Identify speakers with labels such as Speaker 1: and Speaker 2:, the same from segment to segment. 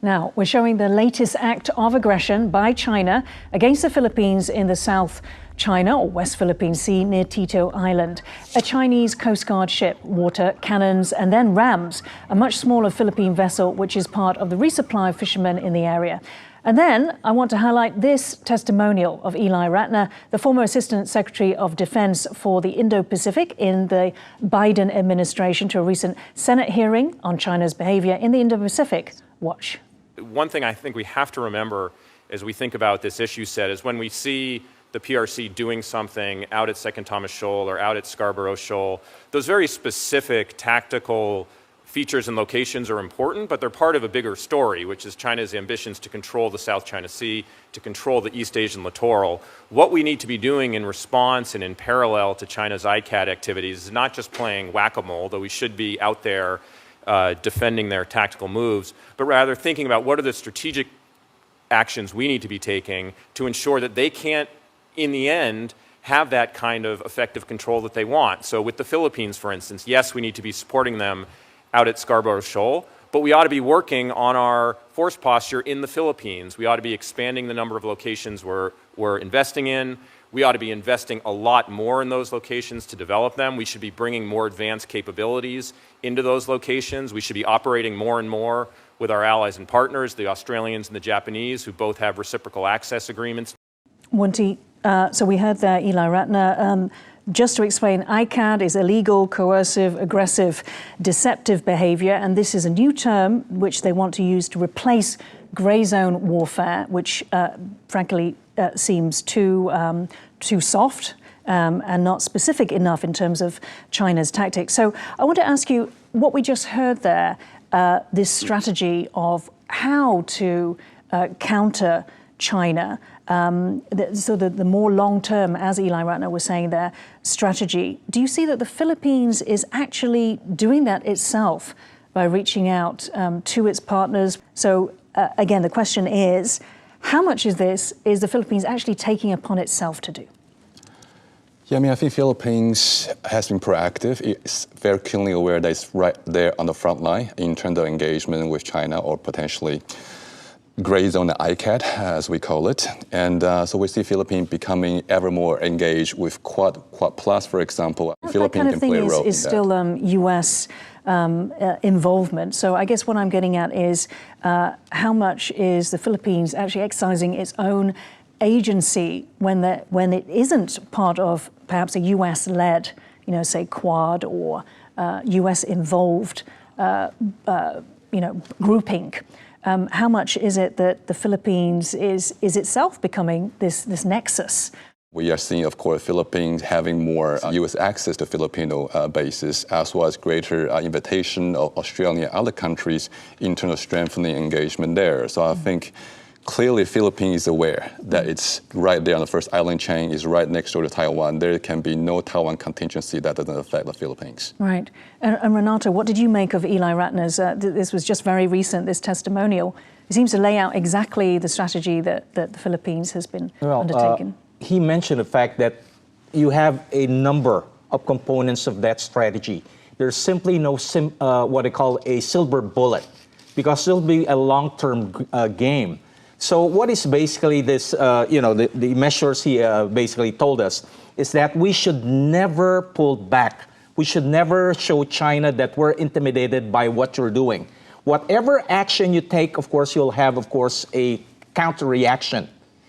Speaker 1: Now, we're showing the latest act of aggression by China against the Philippines in the South China or West Philippine Sea near Tito Island. A Chinese Coast Guard ship, water cannons and then rams a much smaller Philippine vessel, which is part of the resupply of fishermen in the area. And then I want to highlight this testimonial of Eli Ratner, the former Assistant Secretary of Defense for the Indo-Pacific in the Biden administration, to a recent Senate hearing on China's behavior in the Indo-Pacific. Watch.
Speaker 2: One thing I think we have to remember as we think about this issue set is when we see the PRC doing something out at Second Thomas Shoal or out at Scarborough Shoal, those very specific tactical features and locations are important, but they're part of a bigger story, which is China's ambitions to control the South China Sea, to control the East Asian littoral. What we need to be doing in response and in parallel to China's ICAD activities is not just playing whack-a-mole, though we should be out there defending their tactical moves, but rather thinking about what are the strategic actions we need to be taking to ensure that they can't, in the end, have that kind of effective control that they want. So with the Philippines, for instance, yes, we need to be supporting them out at Scarborough Shoal, but we ought to be working on our force posture in the Philippines. We ought to be expanding the number of locations we're investing in. We ought to be investing a lot more in those locations to develop them. We should be bringing more advanced capabilities into those locations. We should be operating more and more with our allies and partners, the Australians and the Japanese, who both have reciprocal access agreements.
Speaker 1: Wunti, so we heard there Eli Ratner. Just to explain, ICAD is illegal, coercive, aggressive, deceptive behavior, and this is a new term which they want to use to replace grey zone warfare, which frankly seems too soft and not specific enough in terms of China's tactics. So I want to ask you what we just heard there, this strategy of how to counter China. So the more long-term, as Eli Ratner was saying there, strategy. Do you see that the Philippines is actually doing that itself by reaching out to its partners? So again, the question is, how much is the Philippines actually taking upon itself to do?
Speaker 3: Yeah, I think Philippines has been proactive. It's very keenly aware that it's right there on the front line in terms of engagement with China or potentially gray zone ICAD, as we call it. And so we see Philippines becoming ever more engaged with Quad Plus, for example.
Speaker 1: Philippines can play a role in that. Is still U.S. involvement. So I guess what I'm getting at is how much is the Philippines actually exercising its own agency when it isn't part of perhaps a U.S.-led, say Quad or U.S.-involved, grouping? How much is it that the Philippines is itself becoming this nexus?
Speaker 3: We are seeing, of course, Philippines having more U.S. access to Filipino bases, as well as greater invitation of Australia and other countries in terms of strengthening engagement there. So I think clearly Philippines is aware that it's right there on the first island chain, is right next door to Taiwan. There can be no Taiwan contingency that doesn't affect the Philippines.
Speaker 1: Right. And Renato, what did you make of Eli Ratner's, this was just very recent, this testimonial? It seems to lay out exactly the strategy that the Philippines has been undertaking.
Speaker 4: He mentioned the fact that you have a number of components of that strategy. There's simply no what they call a silver bullet, because it'll be a long-term game. So what is basically this, the measures he basically told us is that we should never pull back. We should never show China that we're intimidated by what you're doing. Whatever action you take, of course, you'll have, of course, a counter reaction.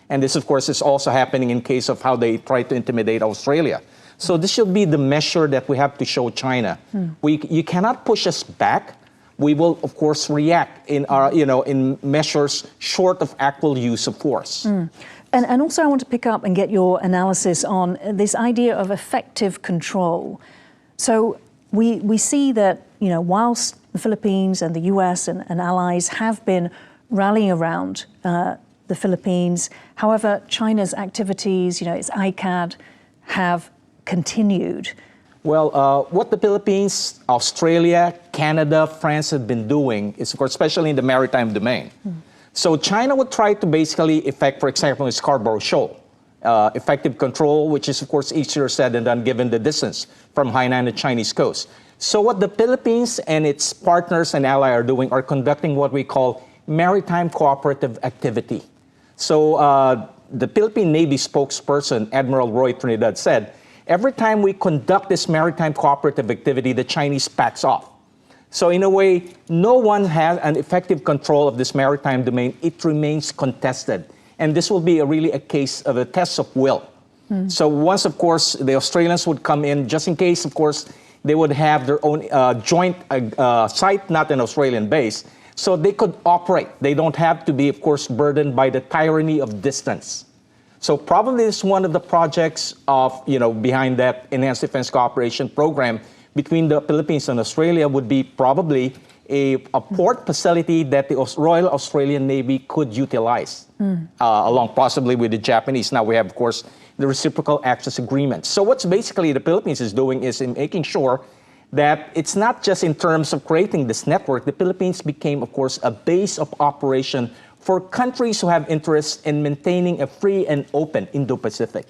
Speaker 4: And this, of course, is also happening in case of how they try to intimidate Australia. So this should be the measure that we have to show China. You cannot push us back. We will, of course, react in our, in measures short of actual use of force.
Speaker 1: And also I want to pick up and get your analysis on this idea of effective control. So we see that, whilst the Philippines and the US and allies have been rallying around the Philippines, however, China's activities, its ICAD, have continued.
Speaker 4: Well, what the Philippines, Australia, Canada, France have been doing is, of course, especially in the maritime domain. So China would try to basically effect, for example, in Scarborough Shoal, effective control, which is, of course, easier said than done given the distance from Hainan to Chinese coast. So what the Philippines and its partners and allies are doing are conducting what we call maritime cooperative activity. So the Philippine Navy spokesperson, Admiral Roy Trinidad, said, every time we conduct this maritime cooperative activity, the Chinese backs off. So in a way, no one has an effective control of this maritime domain. It remains contested. And this will be really a case of a test of will. So once, of course, the Australians would come in, just in case, of course, they would have their own joint site, not an Australian base, so they could operate. They don't have to be, of course, burdened by the tyranny of distance. So probably this is one of the projects of, behind that Enhanced Defense Cooperation Program between the Philippines and Australia would be probably a port facility that the Royal Australian Navy could utilize, along possibly with the Japanese. Now we have, of course, the reciprocal access agreement. So what's basically the Philippines is doing is in making sure that it's not just in terms of creating this network. The Philippines became, of course, a base of operation for countries who have interest in maintaining a free and open Indo-Pacific.